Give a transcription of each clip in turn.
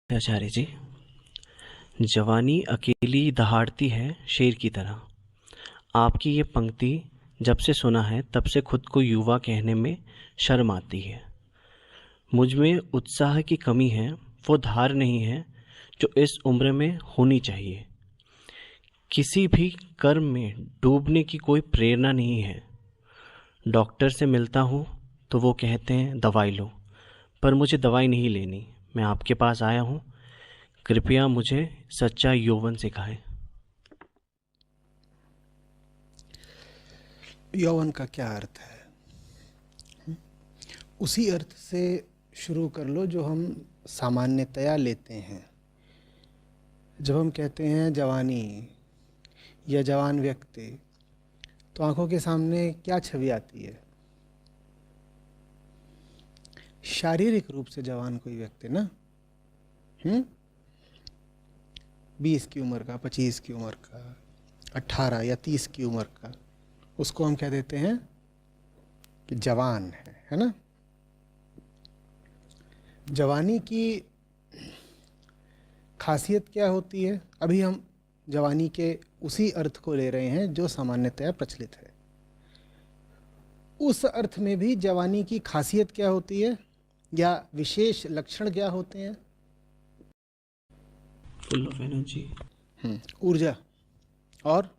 आचार्य जी, जवानी अकेली दहाड़ती है शेर की तरह। आपकी ये पंक्ति जब से सुना है तब से खुद को युवा कहने में शर्म आती है। मुझ में उत्साह की कमी है, वो धार नहीं है जो इस उम्र में होनी चाहिए। किसी भी कर्म में डूबने की कोई प्रेरणा नहीं है। डॉक्टर से मिलता हूँ तो वो कहते हैं दवाई लो, पर मुझे दवाई नहीं लेनी। मैं आपके पास आया हूँ, कृपया मुझे सच्चा यौवन सिखाएं। यौवन का क्या अर्थ है? उसी अर्थ से शुरू कर लो जो हम सामान्यतया लेते हैं। जब हम कहते हैं जवानी या जवान व्यक्ति, तो आंखों के सामने क्या छवि आती है? शारीरिक रूप से जवान कोई व्यक्ति ना, 20 की उम्र का, 25 की उम्र का, 18 या 30 की उम्र का, उसको हम कह देते हैं कि जवान है ना। जवानी की खासियत क्या होती है? अभी हम जवानी के उसी अर्थ को ले रहे हैं जो सामान्यतया प्रचलित है। उस अर्थ में भी जवानी की खासियत क्या होती है या विशेष लक्षण क्या होते हैं? Full of energy. ऊर्जा और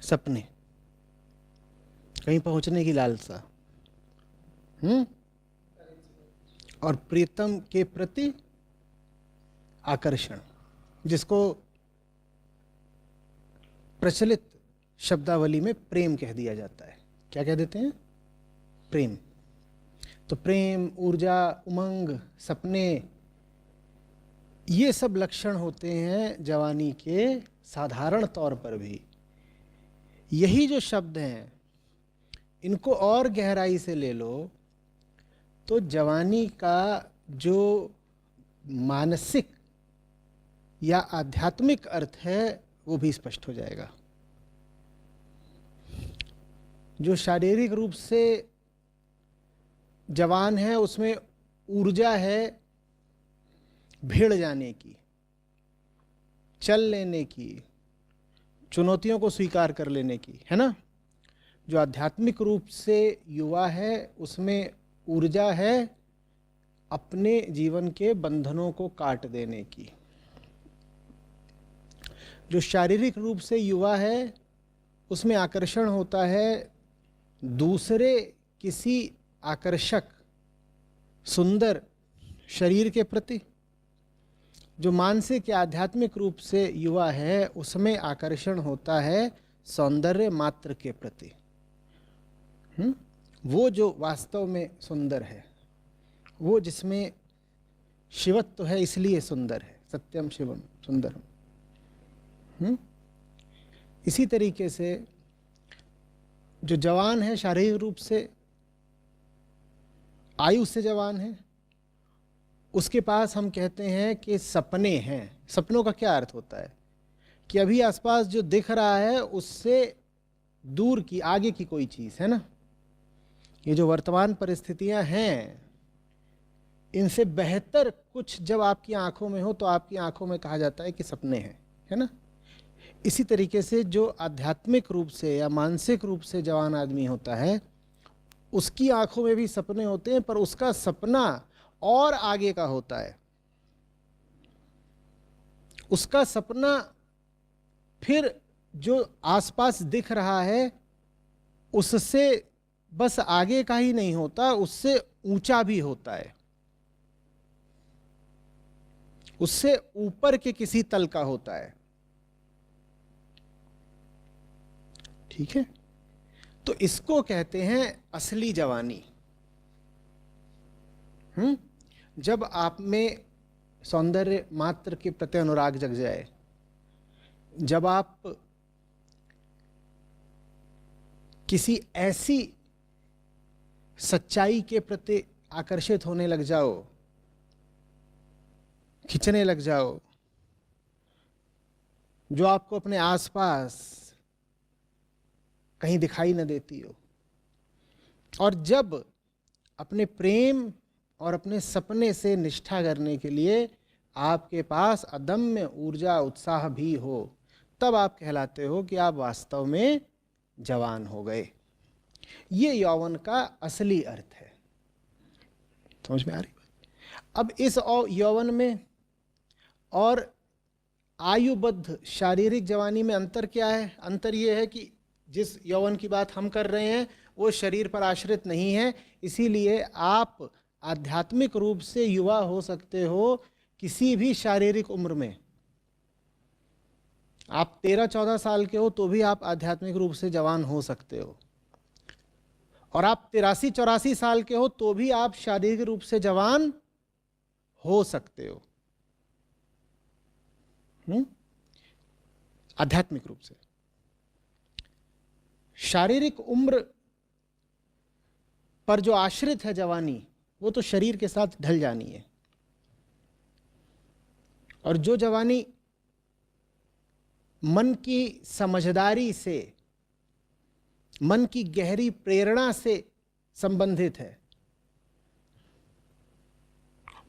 सपने, कहीं पहुंचने की लालसा, और प्रीतम के प्रति आकर्षण, जिसको प्रचलित शब्दावली में प्रेम कह दिया जाता है। क्या कह देते हैं? प्रेम। तो प्रेम, ऊर्जा, उमंग, सपने, ये सब लक्षण होते हैं जवानी के साधारण तौर पर भी। यही जो शब्द हैं, इनको और गहराई से ले लो तो जवानी का जो मानसिक या आध्यात्मिक अर्थ है वो भी स्पष्ट हो जाएगा। जो शारीरिक रूप से जवान है उसमें ऊर्जा है भिड़ जाने की, चल लेने की, चुनौतियों को स्वीकार कर लेने की, है ना। जो आध्यात्मिक रूप से युवा है उसमें ऊर्जा है अपने जीवन के बंधनों को काट देने की। जो शारीरिक रूप से युवा है उसमें आकर्षण होता है दूसरे किसी आकर्षक सुंदर शरीर के प्रति। जो मानसिक या आध्यात्मिक रूप से युवा है उसमें आकर्षण होता है सौंदर्य मात्र के प्रति। वो जो वास्तव में सुंदर है, वो जिसमें शिवत्व है इसलिए सुंदर है। सत्यम शिवम सुंदरम। इसी तरीके से जो जवान है शारीरिक रूप से, आयु से जवान है, उसके पास हम कहते हैं कि सपने हैं। सपनों का क्या अर्थ होता है? कि अभी आसपास जो दिख रहा है उससे दूर की, आगे की कोई चीज़ है ना। ये जो वर्तमान परिस्थितियां हैं इनसे बेहतर कुछ जब आपकी आंखों में हो तो आपकी आंखों में कहा जाता है कि सपने हैं, है ना। इसी तरीके से जो आध्यात्मिक रूप से या मानसिक रूप से जवान आदमी होता है उसकी आंखों में भी सपने होते हैं, पर उसका सपना और आगे का होता है। उसका सपना फिर जो आसपास दिख रहा है उससे बस आगे का ही नहीं होता, उससे ऊंचा भी होता है, उससे ऊपर के किसी तल का होता है। ठीक है, तो इसको कहते हैं असली जवानी। जब आप में सौंदर्य मात्र के प्रति अनुराग जग जाए, जब आप किसी ऐसी सच्चाई के प्रति आकर्षित होने लग जाओ, खिंचने लग जाओ, जो आपको अपने आसपास कहीं दिखाई न देती हो, और जब अपने प्रेम और अपने सपने से निष्ठा करने के लिए आपके पास अदम्य ऊर्जा उत्साह भी हो, तब आप कहलाते हो कि आप वास्तव में जवान हो गए। ये यौवन का असली अर्थ है। समझ में आ रही बात? अब इस यौवन में और आयुबद्ध शारीरिक जवानी में अंतर क्या है? अंतर ये है कि जिस यौवन की बात हम कर रहे हैं वो शरीर पर आश्रित नहीं है, इसीलिए आप आध्यात्मिक रूप से युवा हो सकते हो किसी भी शारीरिक उम्र में। आप 13-14 साल के हो तो भी आप आध्यात्मिक रूप से जवान हो सकते हो, और आप 83-84 साल के हो तो भी आप शारीरिक रूप से जवान हो सकते हो, आध्यात्मिक रूप से। शारीरिक उम्र पर जो आश्रित है जवानी, वो तो शरीर के साथ ढल जानी है। और जो जवानी मन की समझदारी से, मन की गहरी प्रेरणा से संबंधित है,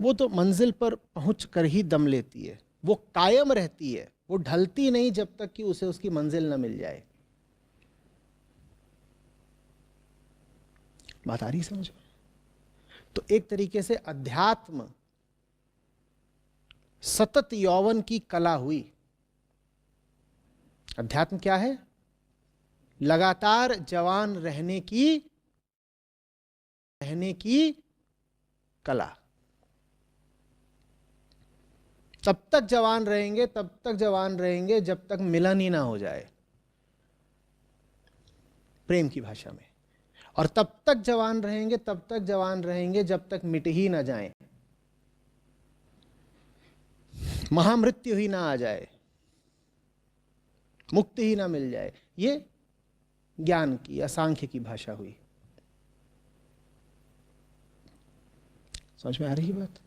वो तो मंजिल पर पहुंच कर ही दम लेती है। वो कायम रहती है, वो ढलती नहीं जब तक कि उसे उसकी मंजिल न मिल जाए। बात आ रही समझ में? तो एक तरीके से अध्यात्म सतत यौवन की कला हुई। अध्यात्म क्या है? लगातार जवान रहने की कला। तब तक जवान रहेंगे, तब तक जवान रहेंगे जब तक मिलन ही ना हो जाए, प्रेम की भाषा में। और तब तक जवान रहेंगे, तब तक जवान रहेंगे जब तक मिट ही ना जाए, महामृत्यु ही ना आ जाए, मुक्ति ही ना मिल जाए। ये ज्ञान की या सांख्य की भाषा हुई। समझ में आ रही है बात?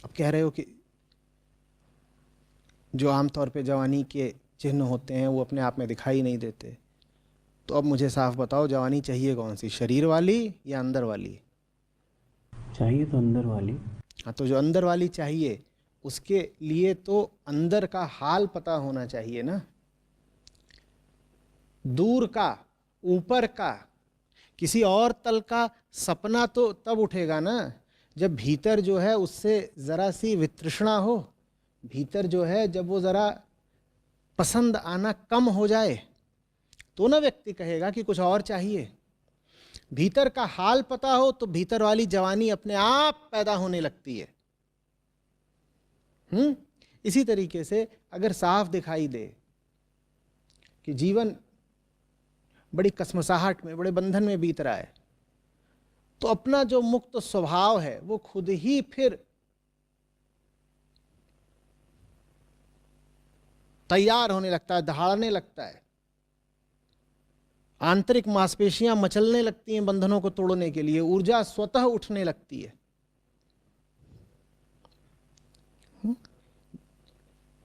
अब कह रहे हो कि जो आमतौर पे जवानी के चिन्ह होते हैं वो अपने आप में दिखाई नहीं देते, तो अब मुझे साफ बताओ, जवानी चाहिए कौन सी, शरीर वाली या अंदर वाली? चाहिए तो अंदर वाली। हाँ, तो जो अंदर वाली चाहिए उसके लिए तो अंदर का हाल पता होना चाहिए ना। दूर का, ऊपर का, किसी और तल का सपना तो तब उठेगा ना जब भीतर जो है उससे जरा सी वितृष्णा हो, भीतर जो है जब वो जरा पसंद आना कम हो जाए, तो ना व्यक्ति कहेगा कि कुछ और चाहिए। भीतर का हाल पता हो तो भीतर वाली जवानी अपने आप पैदा होने लगती है। इसी तरीके से अगर साफ दिखाई दे कि जीवन बड़ी कसमसाहट में, बड़े बंधन में बीत रहा है, तो अपना जो मुक्त स्वभाव है वो खुद ही फिर तैयार होने लगता है, दहाड़ने लगता है। आंतरिक मांसपेशियां मचलने लगती हैं बंधनों को तोड़ने के लिए, ऊर्जा स्वतः उठने लगती है।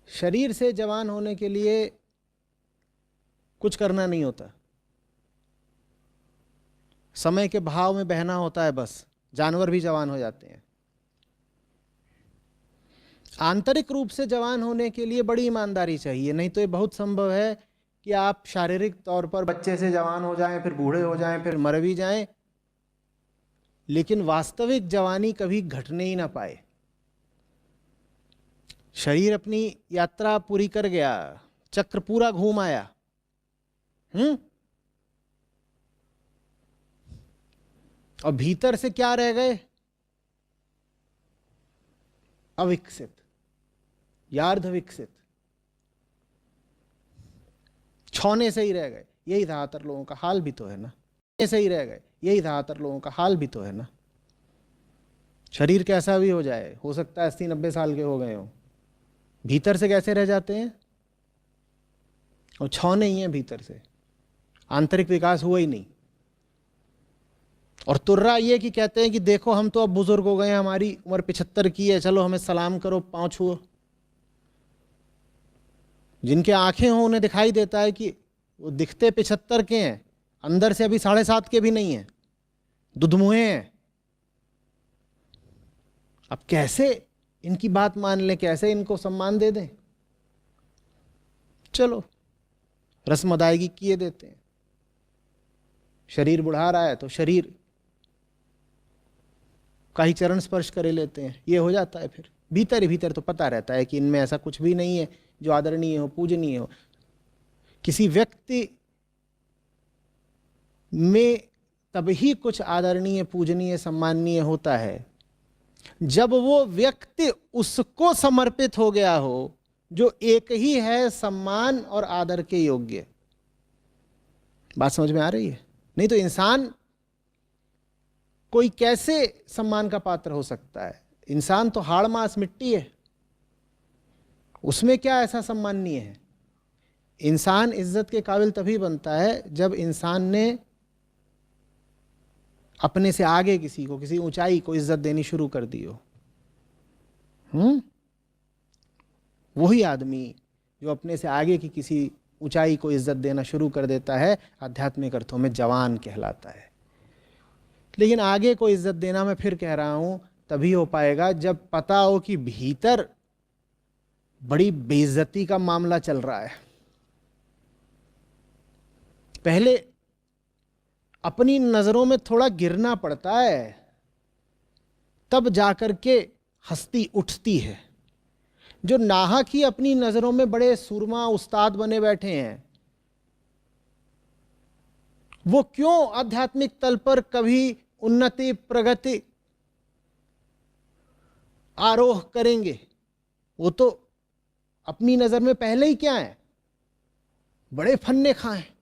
शरीर से जवान होने के लिए कुछ करना नहीं होता, समय के भाव में बहना होता है बस। जानवर भी जवान हो जाते हैं। आंतरिक रूप से जवान होने के लिए बड़ी ईमानदारी चाहिए, नहीं तो ये बहुत संभव है कि आप शारीरिक तौर पर बच्चे से जवान हो जाएं, फिर बूढ़े हो जाएं, फिर मर भी जाएं, लेकिन वास्तविक जवानी कभी घटने ही ना पाए। शरीर अपनी यात्रा पूरी कर गया, चक्र पूरा घूम आया, और भीतर से क्या रह गए? अविकसित या अर्ध विकसित, छौने से ही रह गए। यही ज्यादातर लोगों का हाल भी तो है ना। ऐसे ही रह गए, यही ज्यादातर लोगों का हाल भी तो है ना। शरीर कैसा भी हो जाए, हो सकता है 80-90 साल के हो गए हो, भीतर से कैसे रह जाते हैं? और छौने ही हैं भीतर से, आंतरिक विकास हुआ ही नहीं। और तुर्रा ये कि कहते हैं कि देखो हम तो अब बुजुर्ग हो गए हैं, हमारी उम्र 75 की है, चलो हमें सलाम करो, पांव छुओ। जिनके आंखें हों उन्हें दिखाई देता है कि वो दिखते 75 के हैं, अंदर से अभी 7.5 के भी नहीं है, दुधमुहे हैं। अब कैसे इनकी बात मान लें, कैसे इनको सम्मान दे दें? चलो रस्म अदायगी किए देते हैं। शरीर बुढ़ा रहा है तो शरीर का ही चरण स्पर्श करे लेते हैं, ये हो जाता है। फिर भीतर ही भीतर तो पता रहता है कि इनमें ऐसा कुछ भी नहीं है जो आदरणीय हो, पूजनीय हो। किसी व्यक्ति में तभी कुछ आदरणीय, पूजनीय, सम्माननीय होता है जब वो व्यक्ति उसको समर्पित हो गया हो जो एक ही है सम्मान और आदर के योग्य। बात समझ में आ रही है? नहीं तो इंसान कोई कैसे सम्मान का पात्र हो सकता है? इंसान तो हाड़ मांस मिट्टी है, उसमें क्या ऐसा सम्माननीय है? इंसान इज्जत के काबिल तभी बनता है जब इंसान ने अपने से आगे किसी को, किसी ऊंचाई को इज्जत देनी शुरू कर दी हो। वही आदमी जो अपने से आगे की किसी ऊंचाई को इज्जत देना शुरू कर देता है आध्यात्मिक अर्थों में जवान कहलाता है। लेकिन आगे को इज्जत देना, मैं फिर कह रहा हूं, तभी हो पाएगा जब पता हो कि भीतर बड़ी बेइज्जती का मामला चल रहा है। पहले अपनी नजरों में थोड़ा गिरना पड़ता है, तब जाकर के हस्ती उठती है। जो नाहक ही अपनी नजरों में बड़े सूरमा उस्ताद बने बैठे हैं, वो क्यों आध्यात्मिक तल पर कभी उन्नति, प्रगति, आरोह करेंगे? वो तो अपनी नजर में पहले ही क्या है, बड़े फन्ने खां हैं।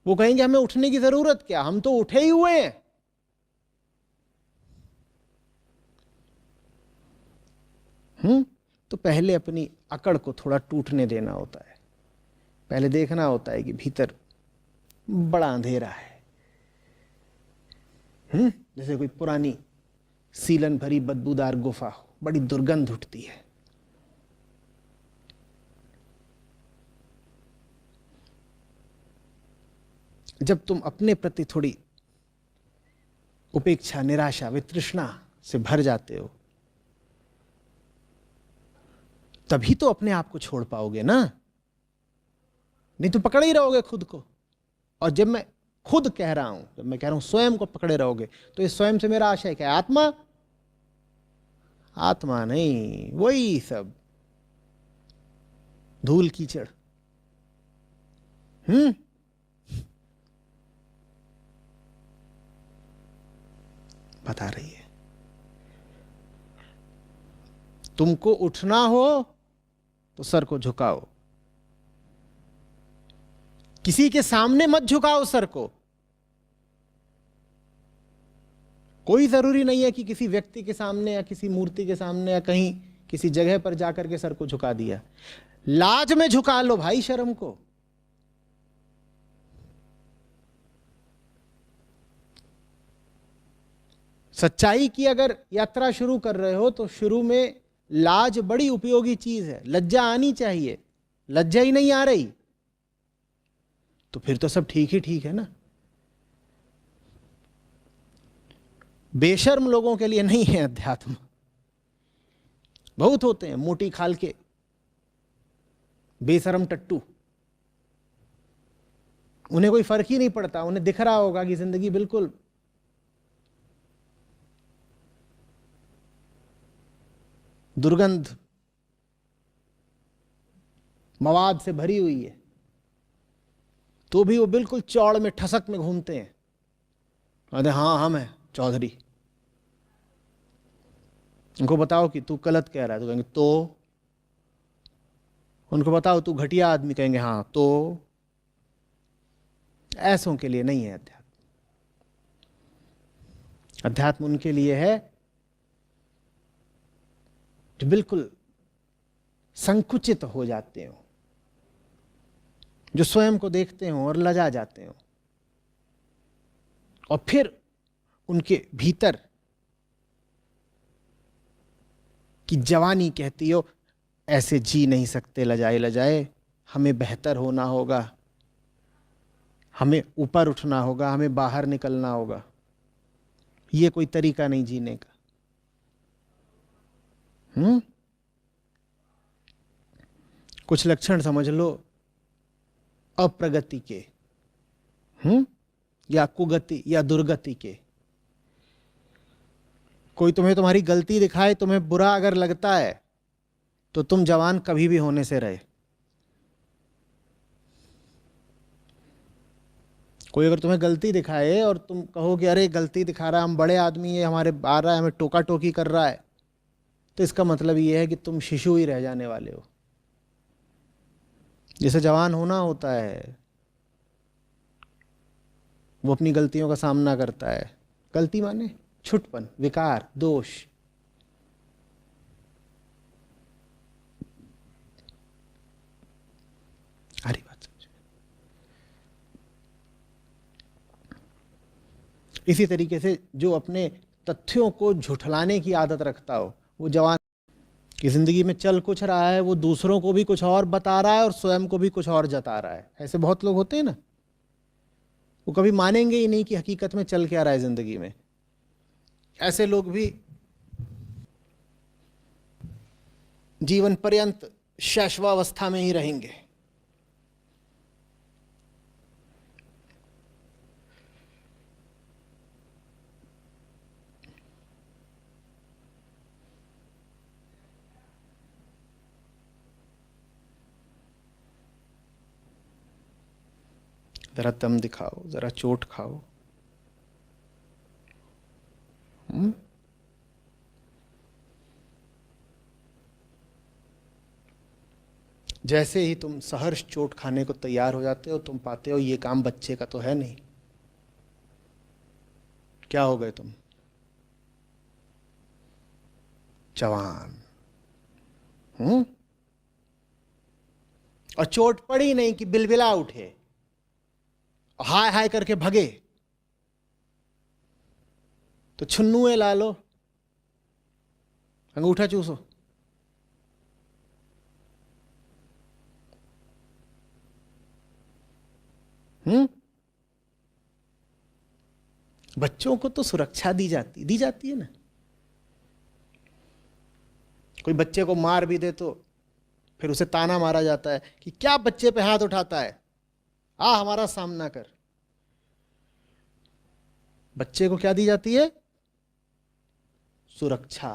वो कहेंगे हमें उठने की जरूरत क्या, हम तो उठे ही हुए हैं। तो पहले अपनी अकड़ को थोड़ा टूटने देना होता है। पहले देखना होता है कि भीतर बड़ा अंधेरा है। जैसे कोई पुरानी सीलन भरी बदबूदार गुफा हो, बड़ी दुर्गंध उठती है। जब तुम अपने प्रति थोड़ी उपेक्षा, निराशा, वितृष्णा से भर जाते हो, तभी तो अपने आप को छोड़ पाओगे ना। नहीं तो पकड़े ही रहोगे खुद को। और जब मैं खुद कह रहा हूं, जब मैं कह रहा हूं स्वयं को पकड़े रहोगे, तो इस स्वयं से मेरा आशय क्या है? आत्मा? आत्मा नहीं, वही सब धूल कीचड़। बता रही है। तुमको उठना हो तो सर को झुकाओ, किसी के सामने मत झुकाओ सर को। कोई जरूरी नहीं है कि किसी व्यक्ति के सामने या किसी मूर्ति के सामने या कहीं किसी जगह पर जाकर के सर को झुका दिया। लाज में झुका लो भाई शर्म को। सच्चाई की अगर यात्रा शुरू कर रहे हो तो शुरू में लाज बड़ी उपयोगी चीज है। लज्जा आनी चाहिए। लज्जा ही नहीं आ रही तो फिर तो सब ठीक ही ठीक है ना। बेशर्म लोगों के लिए नहीं है अध्यात्म। बहुत होते हैं मोटी खाल के बेशर्म टट्टू, उन्हें कोई फर्क ही नहीं पड़ता। उन्हें दिख रहा होगा कि जिंदगी बिल्कुल दुर्गंध, मवाद से भरी हुई है, तो भी वो बिल्कुल चौड़ में, ठसक में घूमते हैं। अरे हाँ हम हैं चौधरी। उनको बताओ कि तू गलत कह रहा है तो कहेंगे तो। उनको बताओ तू घटिया आदमी, कहेंगे हाँ तो। ऐसों के लिए नहीं है अध्यात्म। अध्यात्म उनके लिए है जो बिल्कुल संकुचित हो जाते हो, जो स्वयं को देखते हो और लजा जाते हो, और फिर उनके भीतर की जवानी कहती हो ऐसे जी नहीं सकते लजाए लजाए, हमें बेहतर होना होगा, हमें ऊपर उठना होगा, हमें बाहर निकलना होगा। ये कोई तरीका नहीं जीने का। कुछ लक्षण समझ लो अप्रगति के, या कुगति या दुर्गति के। कोई तुम्हें तुम्हारी गलती दिखाए, तुम्हें बुरा अगर लगता है तो तुम जवान कभी भी होने से रहे। कोई अगर तुम्हें गलती दिखाए और तुम कहो कि अरे गलती दिखा रहा है, हम बड़े आदमी है, हमारे आ रहा है, हमें टोका टोकी कर रहा है, तो इसका मतलब ये है कि तुम शिशु ही रह जाने वाले हो। जिसे जवान होना होता है वो अपनी गलतियों का सामना करता है। गलती माने छुटपन, विकार, दोष। हरी बात समझ। इसी तरीके से जो अपने तथ्यों को झुठलाने की आदत रखता हो वो जवान की जिंदगी में चल कुछ रहा है, वो दूसरों को भी कुछ और बता रहा है और स्वयं को भी कुछ और जता रहा है। ऐसे बहुत लोग होते हैं ना, वो कभी मानेंगे ही नहीं कि हकीकत में चल क्या रहा है जिंदगी में। ऐसे लोग भी जीवन पर्यंत शैशवावस्था में ही रहेंगे। जरा दम दिखाओ, जरा चोट खाओ। जैसे ही तुम सहर्ष चोट खाने को तैयार हो जाते हो, तुम पाते हो ये काम बच्चे का तो है नहीं। क्या हो गए तुम? जवान। और चोट पड़ी नहीं कि बिलबिला उठे, हाय हाय करके भगे, तो छुन्नुए ला लो, अंगूठा चूसो। बच्चों को तो सुरक्षा दी जाती है ना। कोई बच्चे को मार भी दे तो फिर उसे ताना मारा जाता है कि क्या बच्चे पे हाथ उठाता है, आ हमारा सामना कर। बच्चे को क्या दी जाती है? सुरक्षा।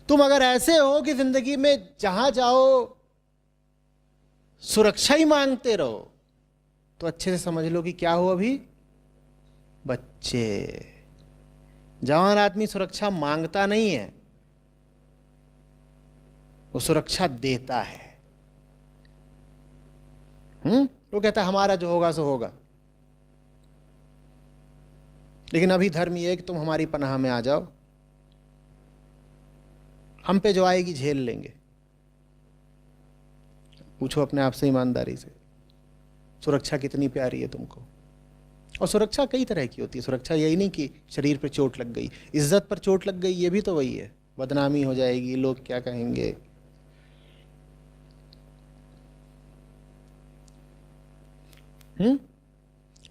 तुम अगर ऐसे हो कि जिंदगी में जहां जाओ सुरक्षा ही मांगते रहो, तो अच्छे से समझ लो कि क्या हो अभी? बच्चे। जवान आदमी सुरक्षा मांगता नहीं है, वो सुरक्षा देता है। वो कहता है हमारा जो होगा सो होगा। लेकिन अभी धर्म ये है कि तुम हमारी पनाह में आ जाओ, हम पे जो आएगी झेल लेंगे। पूछो अपने आप से ईमानदारी से, सुरक्षा कितनी प्यारी है तुमको? और सुरक्षा कई तरह की होती है। सुरक्षा यही नहीं कि शरीर पे चोट लग गई, इज्जत पर चोट लग गई, ये भी तो वही है। बदनामी हो जाएगी, लोग क्या कहेंगे।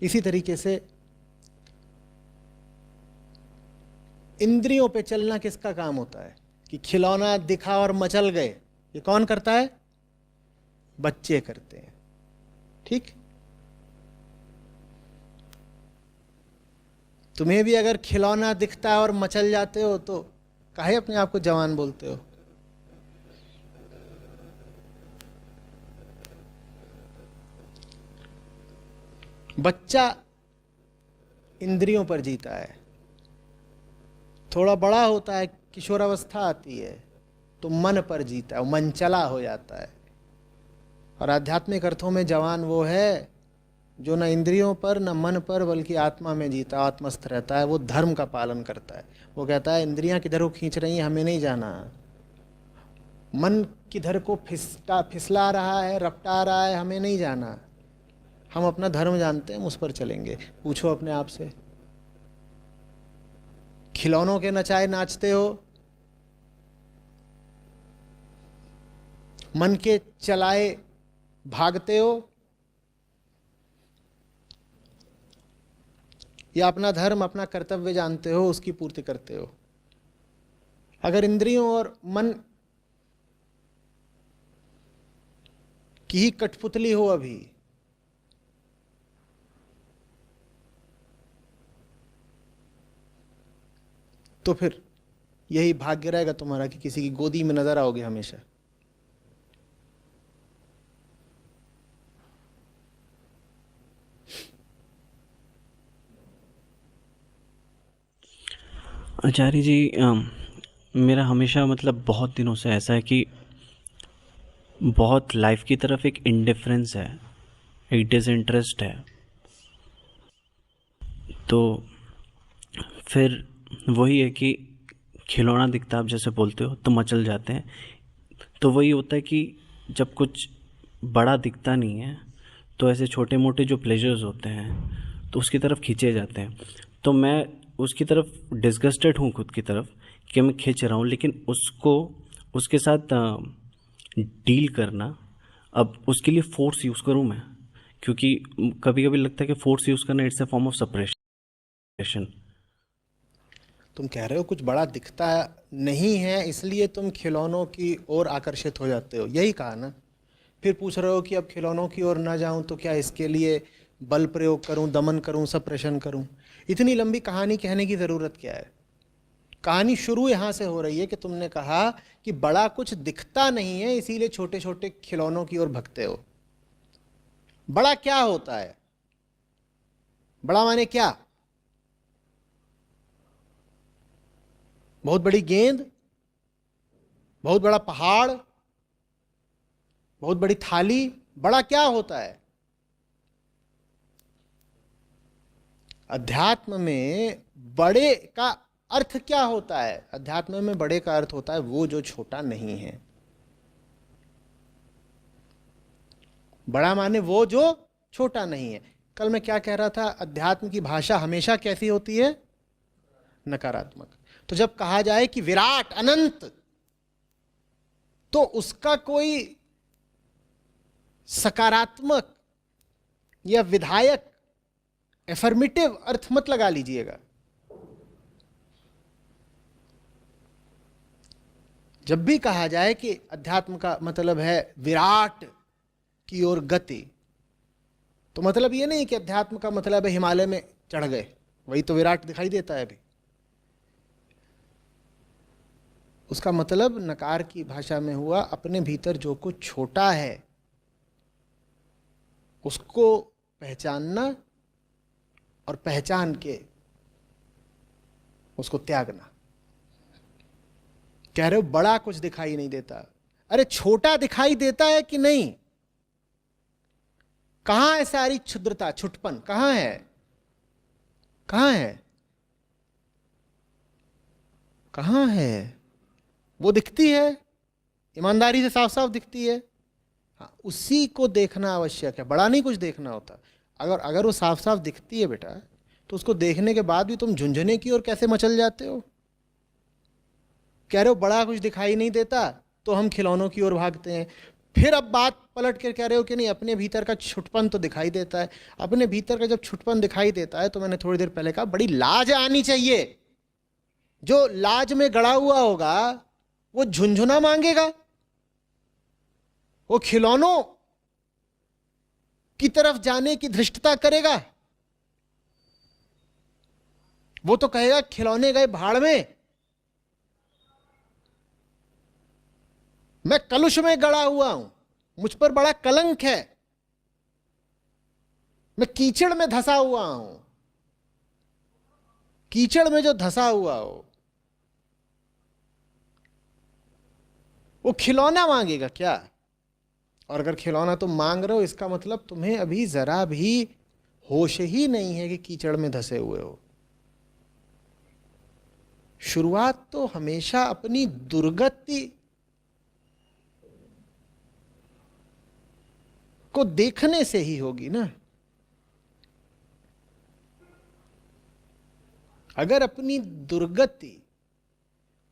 इसी तरीके से इंद्रियों पे चलना किसका काम होता है? कि खिलौना दिखा और मचल गए, ये कौन करता है? बच्चे करते हैं। ठीक, तुम्हें भी अगर खिलौना दिखता है और मचल जाते हो तो काहे अपने आप को जवान बोलते हो? बच्चा इंद्रियों पर जीता है, थोड़ा बड़ा होता है, किशोरावस्था आती है तो मन पर जीता है, वो मन चला हो जाता है। और आध्यात्मिक अर्थों में जवान वो है जो न इंद्रियों पर न मन पर बल्कि आत्मा में जीता, आत्मस्थ रहता है। वो धर्म का पालन करता है। वो कहता है इंद्रियां किधर को खींच रही हैं हमें नहीं जाना, मन किधर को फिसला रहा है, रपटा रहा है, हमें नहीं जाना। हम अपना धर्म जानते हैं, उस पर चलेंगे। पूछो अपने आप से, खिलौनों के नचाए नाचते हो, मन के चलाए भागते हो, या अपना धर्म, अपना कर्तव्य जानते हो, उसकी पूर्ति करते हो। अगर इंद्रियों और मन की ही कठपुतली हो अभी, तो फिर यही भाग्य रहेगा तुम्हारा कि किसी की गोदी में नजर आओगे हमेशा। आचार्य जी, मेरा हमेशा मतलब बहुत दिनों से ऐसा है कि बहुत लाइफ की तरफ एक इंडिफरेंस है, एक डिसइंटरेस्ट है। तो फिर वही है कि खिलौना दिखता, आप जैसे बोलते हो, तो मचल जाते हैं। तो वही होता है कि जब कुछ बड़ा दिखता नहीं है तो ऐसे छोटे मोटे जो प्लेजर्स होते हैं तो उसकी तरफ खींचे जाते हैं। तो मैं उसकी तरफ डिस्गस्टेड हूँ खुद की तरफ कि मैं खींच रहा हूँ, लेकिन उसको उसके साथ डील करना, अब उसके लिए फ़ोर्स यूज़ करूँ मैं, क्योंकि कभी कभी लगता है कि फ़ोर्स यूज़ करना it's a form of suppression. तुम कह रहे हो कुछ बड़ा दिखता नहीं है इसलिए तुम खिलौनों की ओर आकर्षित हो जाते हो, यही कहा ना। फिर पूछ रहे हो कि अब खिलौनों की ओर ना जाऊं तो क्या इसके लिए बल प्रयोग करूं, दमन करूं, सप्रेशन करूं? इतनी लंबी कहानी कहने की ज़रूरत क्या है? कहानी शुरू यहां से हो रही है कि तुमने कहा कि बड़ा कुछ दिखता नहीं है इसीलिए छोटे छोटे खिलौनों की ओर भगते हो। बड़ा क्या होता है? बड़ा माने क्या? बहुत बड़ी गेंद, बहुत बड़ा पहाड़, बहुत बड़ी थाली? बड़ा क्या होता है? अध्यात्म में बड़े का अर्थ क्या होता है? अध्यात्म में बड़े का अर्थ होता है वो जो छोटा नहीं है। बड़ा माने वो जो छोटा नहीं है। कल मैं क्या कह रहा था? अध्यात्म की भाषा हमेशा कैसी होती है? नकारात्मक। तो जब कहा जाए कि विराट, अनंत, तो उसका कोई सकारात्मक या विधायक, एफर्मेटिव अर्थ मत लगा लीजिएगा। जब भी कहा जाए कि अध्यात्म का मतलब है विराट की ओर गति, तो मतलब ये नहीं कि अध्यात्म का मतलब है हिमालय में चढ़ गए, वही तो विराट दिखाई देता है अभी। उसका मतलब नकार की भाषा में हुआ अपने भीतर जो कुछ छोटा है उसको पहचानना और पहचान के उसको त्यागना। कह रहे हो बड़ा कुछ दिखाई नहीं देता, अरे छोटा दिखाई देता है कि नहीं? कहां है सारी क्षुद्रता, छुटपन कहां है? कहां है? कहां है? वो दिखती है, ईमानदारी से साफ साफ दिखती है। हाँ, उसी को देखना आवश्यक है, बड़ा नहीं कुछ देखना होता। अगर अगर वो साफ साफ दिखती है बेटा, तो उसको देखने के बाद भी तुम झुंझुने की ओर कैसे मचल जाते हो? कह रहे हो बड़ा कुछ दिखाई नहीं देता तो हम खिलौनों की ओर भागते हैं। फिर अब बात पलट कर कह रहे हो कि नहीं, अपने भीतर का छुटपन तो दिखाई देता है। अपने भीतर का जब छुटपन दिखाई देता है तो मैंने थोड़ी देर पहले कहा बड़ी लाज आनी चाहिए। जो लाज में गड़ा हुआ होगा वो झुंझुना मांगेगा, वो खिलौनों की तरफ जाने की धृष्टता करेगा। वो तो कहेगा खिलौने गए भाड़ में, मैं कलुष में गड़ा हुआ हूं, मुझ पर बड़ा कलंक है, मैं कीचड़ में धंसा हुआ हूं। कीचड़ में जो धंसा हुआ हो वो खिलौना मांगेगा क्या? और अगर खिलौना तुम मांग रहे हो इसका मतलब तुम्हें अभी जरा भी होश ही नहीं है कि कीचड़ में धंसे हुए हो। शुरुआत तो हमेशा अपनी दुर्गति को देखने से ही होगी ना। अगर अपनी दुर्गति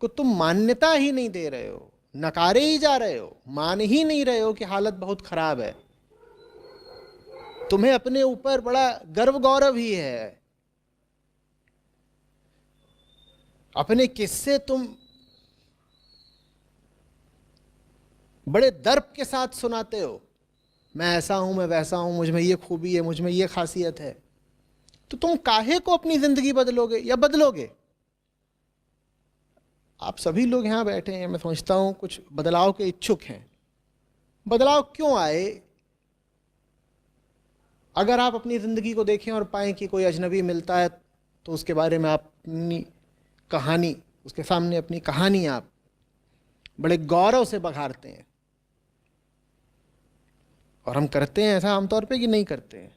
को तुम मान्यता ही नहीं दे रहे हो, नकारे ही जा रहे हो, मान ही नहीं रहे हो कि हालत बहुत खराब है, तुम्हें अपने ऊपर बड़ा गर्व गौरव ही है अपने किस्से तुम बड़े दर्प के साथ सुनाते हो, मैं ऐसा हूं, मैं वैसा हूं, मुझ में ये खूबी है, मुझ में ये खासियत है। तो तुम काहे को अपनी जिंदगी बदलोगे या बदलोगे? आप सभी लोग यहां बैठे हैं, मैं समझता हूं कुछ बदलाव के इच्छुक हैं। बदलाव क्यों आए? अगर आप अपनी जिंदगी को देखें और पाएं कि कोई अजनबी मिलता है तो उसके बारे में आप अपनी कहानी, उसके सामने अपनी कहानी आप बड़े गौरव से बघारते हैं। और हम करते हैं ऐसा आमतौर पे कि नहीं करते हैं?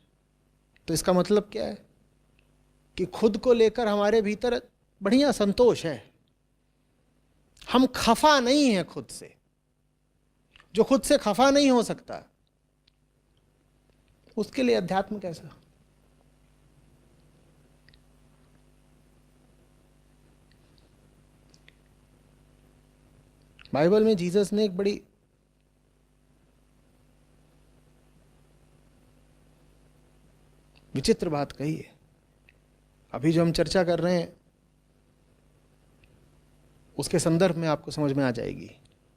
तो इसका मतलब क्या है कि खुद को लेकर हमारे भीतर बढ़िया संतोष है, हम खफा नहीं हैं खुद से। जो खुद से खफा नहीं हो सकता उसके लिए अध्यात्म कैसा? बाइबल में जीसस ने एक बड़ी विचित्र बात कही है। अभी जो हम चर्चा कर रहे हैं उसके संदर्भ में आपको समझ में आ जाएगी।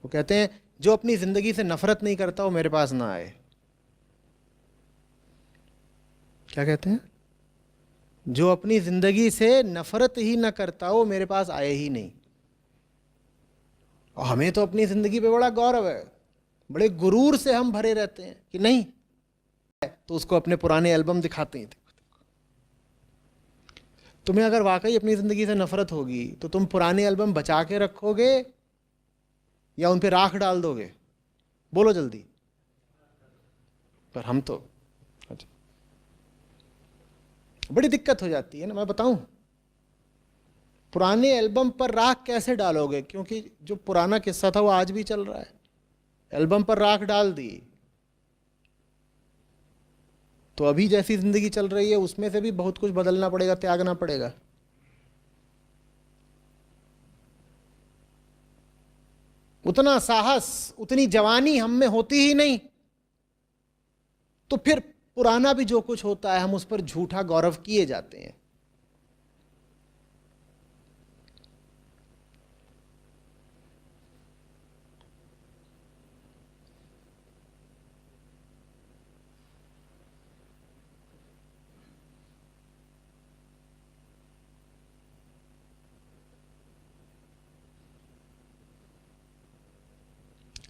वो कहते हैं जो अपनी जिंदगी से नफरत नहीं करता वो मेरे पास ना आए। क्या कहते हैं? जो अपनी जिंदगी से नफरत ही ना करता वो मेरे पास आए ही नहीं। और हमें तो अपनी जिंदगी पे बड़ा गौरव है, बड़े गुरूर से हम भरे रहते हैं कि नहीं, तो उसको अपने पुराने एल्बम दिखाते हैं। तुम्हें अगर वाकई अपनी जिंदगी से नफरत होगी तो तुम पुराने एल्बम बचा के रखोगे या उन पे राख डाल दोगे? बोलो जल्दी। पर हम तो, बड़ी दिक्कत हो जाती है ना। मैं बताऊं, पुराने एल्बम पर राख कैसे डालोगे? क्योंकि जो पुराना किस्सा था वो आज भी चल रहा है। एल्बम पर राख डाल दी तो अभी जैसी जिंदगी चल रही है उसमें से भी बहुत कुछ बदलना पड़ेगा, त्यागना पड़ेगा। उतना साहस, उतनी जवानी हम में होती ही नहीं। तो फिर पुराना भी जो कुछ होता है हम उस पर झूठा गौरव किए जाते हैं।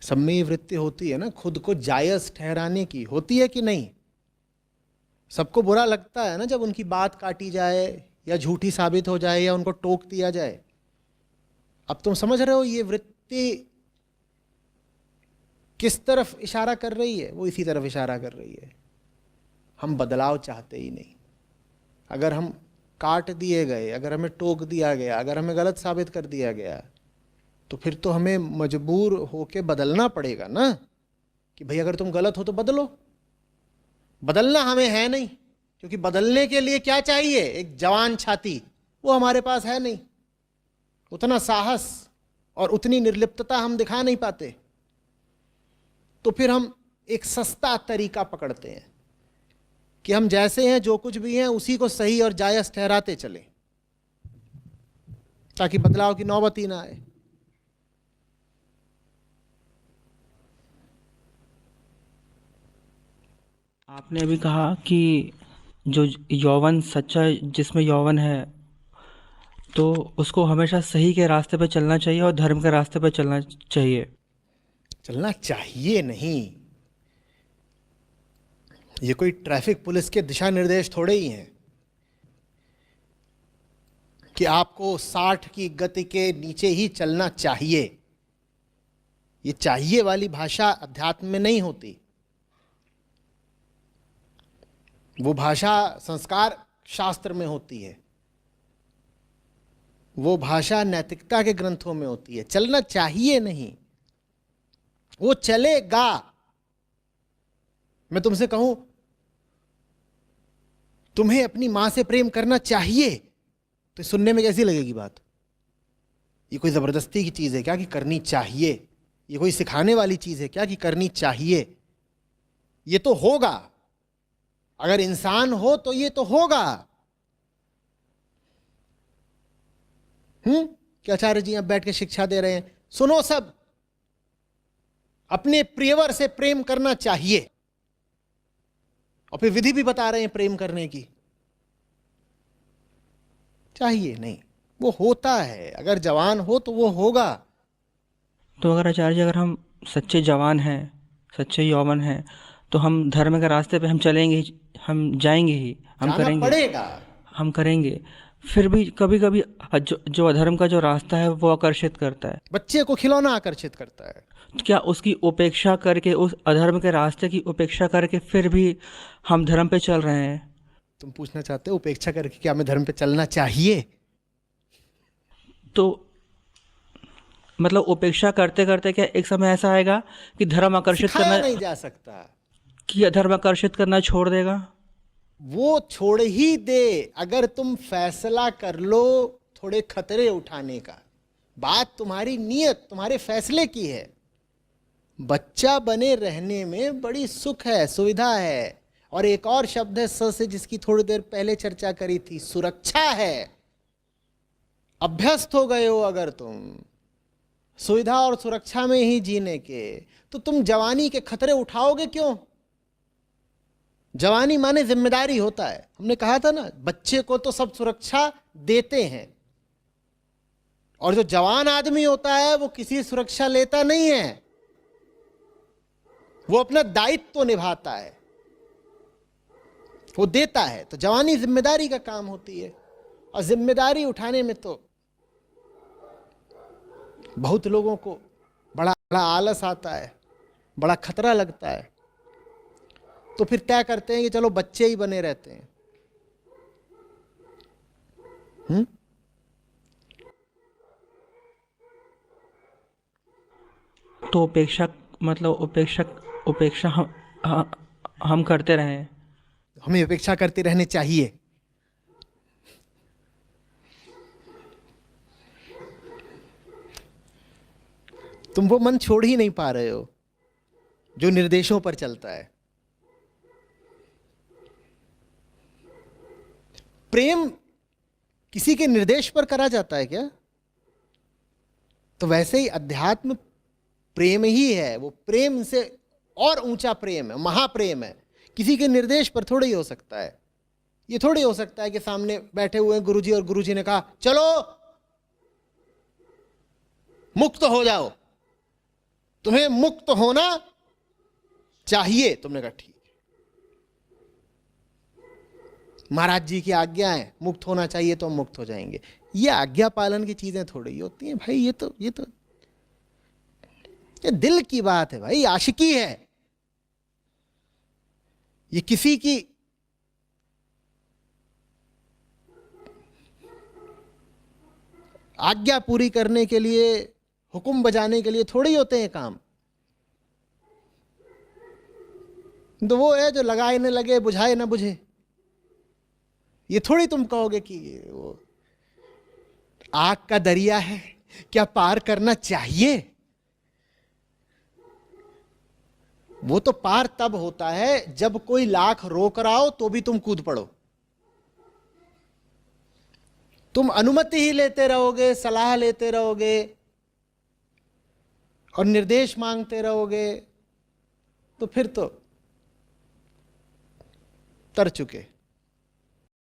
सब में ये वृत्ति होती है ना, खुद को जायज ठहराने की। होती है कि नहीं? सबको बुरा लगता है ना जब उनकी बात काटी जाए या झूठी साबित हो जाए या उनको टोक दिया जाए। अब तुम समझ रहे हो ये वृत्ति किस तरफ इशारा कर रही है? वो इसी तरफ इशारा कर रही है। हम बदलाव चाहते ही नहीं। अगर हम काट दिए गए, अगर हमें टोक दिया गया, अगर हमें गलत साबित कर दिया गया तो फिर तो हमें मजबूर होके बदलना पड़ेगा ना, कि भाई अगर तुम गलत हो तो बदलो। बदलना हमें है नहीं, क्योंकि बदलने के लिए क्या चाहिए? एक जवान छाती। वो हमारे पास है नहीं। उतना साहस और उतनी निर्लिप्तता हम दिखा नहीं पाते। तो फिर हम एक सस्ता तरीका पकड़ते हैं कि हम जैसे हैं, जो कुछ भी हैं, उसी को सही और जायज ठहराते चलें ताकि बदलाव की नौबत ही ना आए। आपने अभी कहा कि जो यौवन सच्चा, जिसमें यौवन है, तो उसको हमेशा सही के रास्ते पर चलना चाहिए और धर्म के रास्ते पर चलना चाहिए। चलना चाहिए नहीं, ये कोई ट्रैफिक पुलिस के दिशा निर्देश थोड़े ही हैं कि आपको 60 की गति के नीचे ही चलना चाहिए। ये चाहिए वाली भाषा अध्यात्म में नहीं होती। वो भाषा संस्कार शास्त्र में होती है, वो भाषा नैतिकता के ग्रंथों में होती है। चलना चाहिए नहीं, वो चलेगा। मैं तुमसे कहूं तुम्हें अपनी मां से प्रेम करना चाहिए, तो सुनने में कैसी लगेगी बात? ये कोई जबरदस्ती की चीज है क्या कि करनी चाहिए? ये कोई सिखाने वाली चीज है क्या कि करनी चाहिए? ये तो होगा। अगर इंसान हो तो ये तो होगा। कि आचार्य जी अब बैठ के शिक्षा दे रहे हैं, सुनो सब, अपने प्रियवर से प्रेम करना चाहिए, और फिर विधि भी बता रहे हैं प्रेम करने की। चाहिए नहीं, वो होता है, अगर जवान हो तो वो होगा। तो अगर आचार्य जी, अगर हम सच्चे जवान हैं, सच्चे यौवन हैं, तो हम धर्म के रास्ते पे हम चलेंगे ही, हम जाएंगे ही, हम जाना करेंगे, पड़ेगा। हम करेंगे। फिर भी कभी कभी जो अधर्म का जो रास्ता है वो आकर्षित करता है। बच्चे को खिलौना आकर्षित करता है। तो क्या उसकी उपेक्षा करके, उस अधर्म के रास्ते की उपेक्षा करके फिर भी हम धर्म पे चल रहे हैं? तुम पूछना चाहते हो उपेक्षा करके क्या हमें धर्म पे चलना चाहिए? तो मतलब उपेक्षा करते करते क्या एक समय ऐसा आएगा कि धर्म आकर्षित सिखाया करना, नहीं जा सकता। कि अधर्म आकर्षित करना छोड़ देगा? वो छोड़ ही दे, अगर तुम फैसला कर लो थोड़े खतरे उठाने का। बात तुम्हारी नियत, तुम्हारे फैसले की है। बच्चा बने रहने में बड़ी सुख है, सुविधा है। और एक और शब्द है स से, जिसकी थोड़ी देर पहले चर्चा करी थी, सुरक्षा है। अभ्यस्त हो गए हो अगर तुम सुविधा और सुरक्षा में ही जीने के, तो तुम जवानी के खतरे उठाओगे क्यों? जवानी माने जिम्मेदारी होता है। हमने कहा था ना, बच्चे को तो सब सुरक्षा देते हैं, और जो जवान आदमी होता है वो किसी सुरक्षा लेता नहीं है, वो अपना दायित्व तो निभाता है, वो देता है। तो जवानी जिम्मेदारी का काम होती है, और जिम्मेदारी उठाने में तो बहुत लोगों को बड़ा बड़ा आलस आता है, बड़ा खतरा लगता है। तो फिर तय करते हैं कि चलो बच्चे ही बने रहते हैं। तो उपेक्षा, मतलब उपेक्षा हम करते रहें। हमें अपेक्षा करते रहने चाहिए। तुम वो मन छोड़ ही नहीं पा रहे हो जो निर्देशों पर चलता है। प्रेम किसी के निर्देश पर करा जाता है क्या? तो वैसे ही अध्यात्म प्रेम ही है। वो प्रेम से और ऊंचा प्रेम है, महाप्रेम है। किसी के निर्देश पर थोड़ा ही हो सकता है। ये थोड़ी हो सकता है कि सामने बैठे हुए हैं गुरुजी और गुरुजी ने कहा चलो मुक्त हो जाओ, तुम्हें मुक्त होना चाहिए। तुमने कहा ठीक, महाराज जी की आज्ञा है, मुक्त होना चाहिए तो हम मुक्त हो जाएंगे। ये आज्ञा पालन की चीजें थोड़ी होती हैं भाई। ये दिल की बात है भाई, आशिकी है। ये किसी की आज्ञा पूरी करने के लिए, हुक्म बजाने के लिए थोड़ी होते हैं काम। तो वो है जो लगाए न लगे, बुझाए न बुझे। ये थोड़ी तुम कहोगे कि वो आग का दरिया है, क्या पार करना चाहिए? वो तो पार तब होता है जब कोई लाख रोक रहा हो तो भी तुम कूद पड़ो। तुम अनुमति ही लेते रहोगे, सलाह लेते रहोगे और निर्देश मांगते रहोगे, तो फिर तो तर चुके।